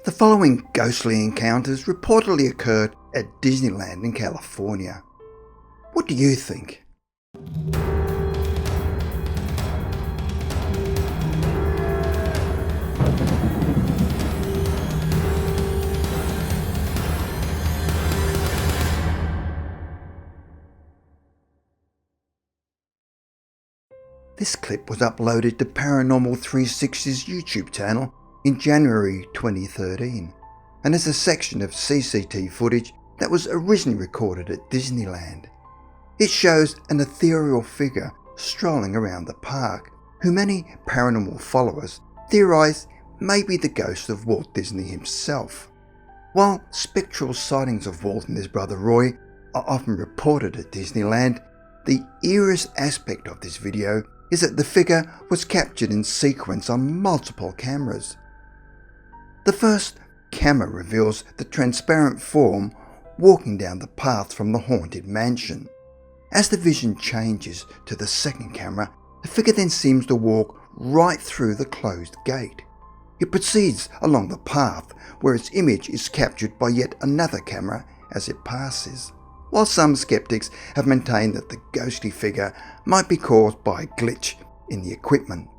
The following ghostly encounters reportedly occurred at Disneyland in California. What do you think? This clip was uploaded to Paranormal 360's YouTube channel in January 2013 and is a section of CCTV footage that was originally recorded at Disneyland. It shows an ethereal figure strolling around the park, who many paranormal followers theorise may be the ghost of Walt Disney himself. While spectral sightings of Walt and his brother Roy are often reported at Disneyland, the eerie aspect of this video is that the figure was captured in sequence on multiple cameras. The first camera reveals the transparent form walking down the path from the haunted mansion. As the vision changes to the second camera, the figure then seems to walk right through the closed gate. It proceeds along the path where its image is captured by yet another camera as it passes. While some skeptics have maintained that the ghostly figure might be caused by a glitch in the equipment,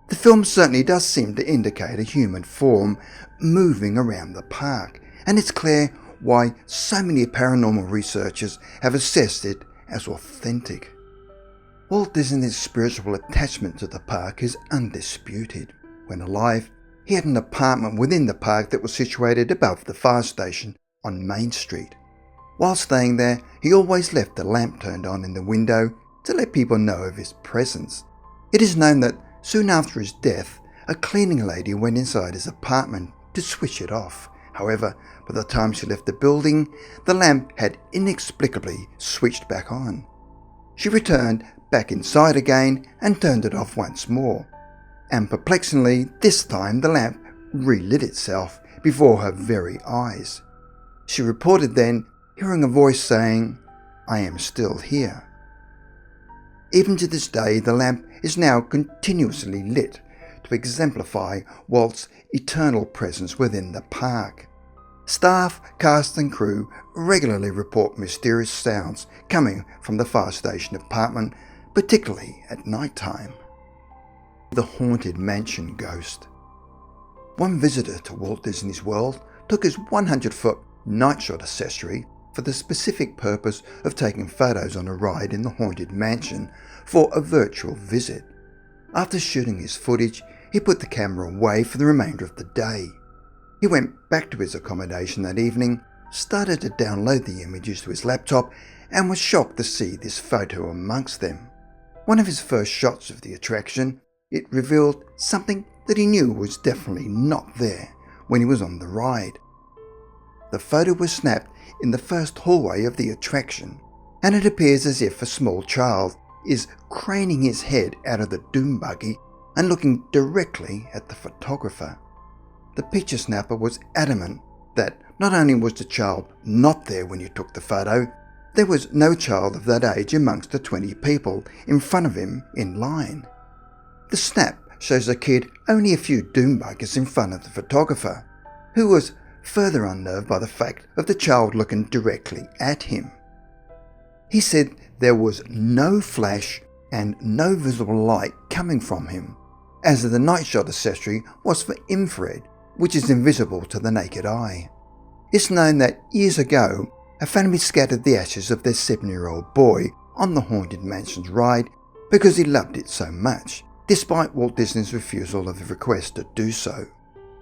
the film certainly does seem to indicate a human form moving around the park, and it's clear why so many paranormal researchers have assessed it as authentic. Walt Disney's spiritual attachment to the park is undisputed. When alive, he had an apartment within the park that was situated above the fire station on Main Street. While staying there, he always left a lamp turned on in the window to let people know of his presence. It is known that soon after his death, a cleaning lady went inside his apartment to switch it off. However, by the time she left the building, the lamp had inexplicably switched back on. She returned back inside again and turned it off once more. And perplexingly, this time the lamp relit itself before her very eyes. She reported then hearing a voice saying, "I am still here." Even to this day, the lamp is now continuously lit to exemplify Walt's eternal presence within the park. Staff, cast and crew regularly report mysterious sounds coming from the fire station apartment, particularly at night time. The Haunted Mansion Ghost. One visitor to Walt Disney's World took his 100-foot nightshot accessory for the specific purpose of taking photos on a ride in the Haunted Mansion for a virtual visit. After shooting his footage, he put the camera away for the remainder of the day. He went back to his accommodation that evening, started to download the images to his laptop, and was shocked to see this photo amongst them. One of his first shots of the attraction, it revealed something that he knew was definitely not there when he was on the ride. The photo was snapped in the first hallway of the attraction, and it appears as if a small child is craning his head out of the doom buggy and looking directly at the photographer. The picture snapper was adamant that not only was the child not there when you took the photo, there was no child of that age amongst the 20 people in front of him in line. The snap shows a kid only a few doom buggers in front of the photographer, who was further unnerved by the fact of the child looking directly at him. He said there was no flash and no visible light coming from him, as the nightshot accessory was for infrared, which is invisible to the naked eye. It's known that years ago, a family scattered the ashes of their 7-year-old boy on the Haunted Mansion's ride because he loved it so much, despite Walt Disney's refusal of the request to do so.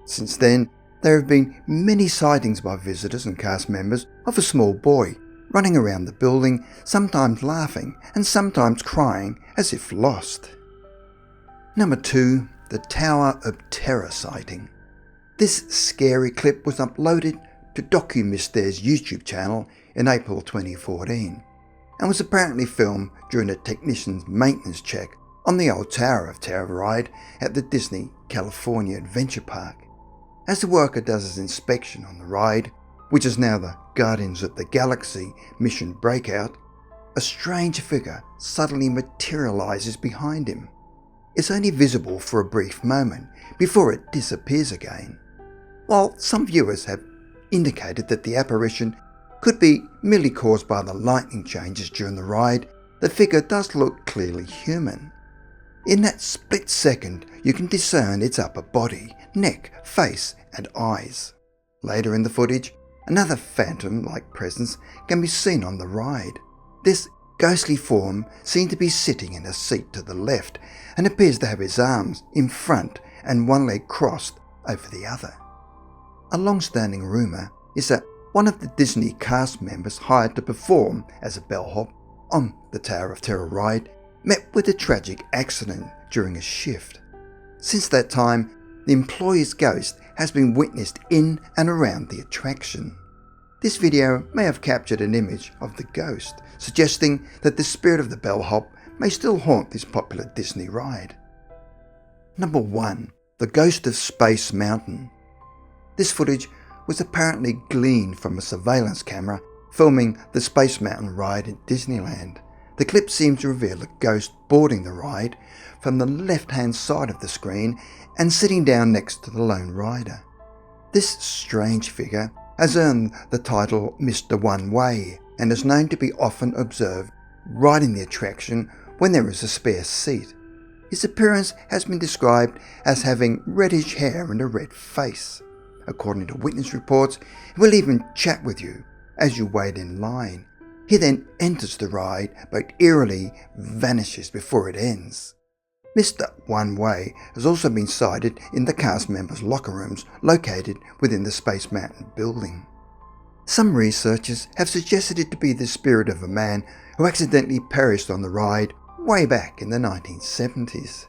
Since then, there have been many sightings by visitors and cast members of a small boy running around the building, sometimes laughing and sometimes crying as if lost. Number 2. The Tower of Terror sighting. This scary clip was uploaded to DocuMystery's YouTube channel in April 2014 and was apparently filmed during a technician's maintenance check on the old Tower of Terror ride at the Disney California Adventure Park. As the worker does his inspection on the ride, which is now the Guardians of the Galaxy Mission Breakout, a strange figure suddenly materializes behind him. It's only visible for a brief moment before it disappears again. While some viewers have indicated that the apparition could be merely caused by the lightning changes during the ride, the figure does look clearly human. In that split second, you can discern its upper body, neck, face and eyes. Later in the footage, another phantom-like presence can be seen on the ride. This ghostly form seemed to be sitting in a seat to the left and appears to have his arms in front and one leg crossed over the other. A long-standing rumour is that one of the Disney cast members hired to perform as a bellhop on the Tower of Terror ride met with a tragic accident during a shift. Since that time, the employee's ghost has been witnessed in and around the attraction. This video may have captured an image of the ghost, suggesting that the spirit of the bellhop may still haunt this popular Disney ride. Number 1. The Ghost of Space Mountain. This footage was apparently gleaned from a surveillance camera filming the Space Mountain ride at Disneyland. The clip seems to reveal a ghost boarding the ride from the left-hand side of the screen and sitting down next to the lone rider. This strange figure has earned the title Mr. One Way and is known to be often observed riding the attraction when there is a spare seat. His appearance has been described as having reddish hair and a red face. According to witness reports, he will even chat with you as you wait in line. He then enters the ride but eerily vanishes before it ends. Mr. One Way has also been sighted in the cast members' locker rooms located within the Space Mountain building. Some researchers have suggested it to be the spirit of a man who accidentally perished on the ride way back in the 1970s.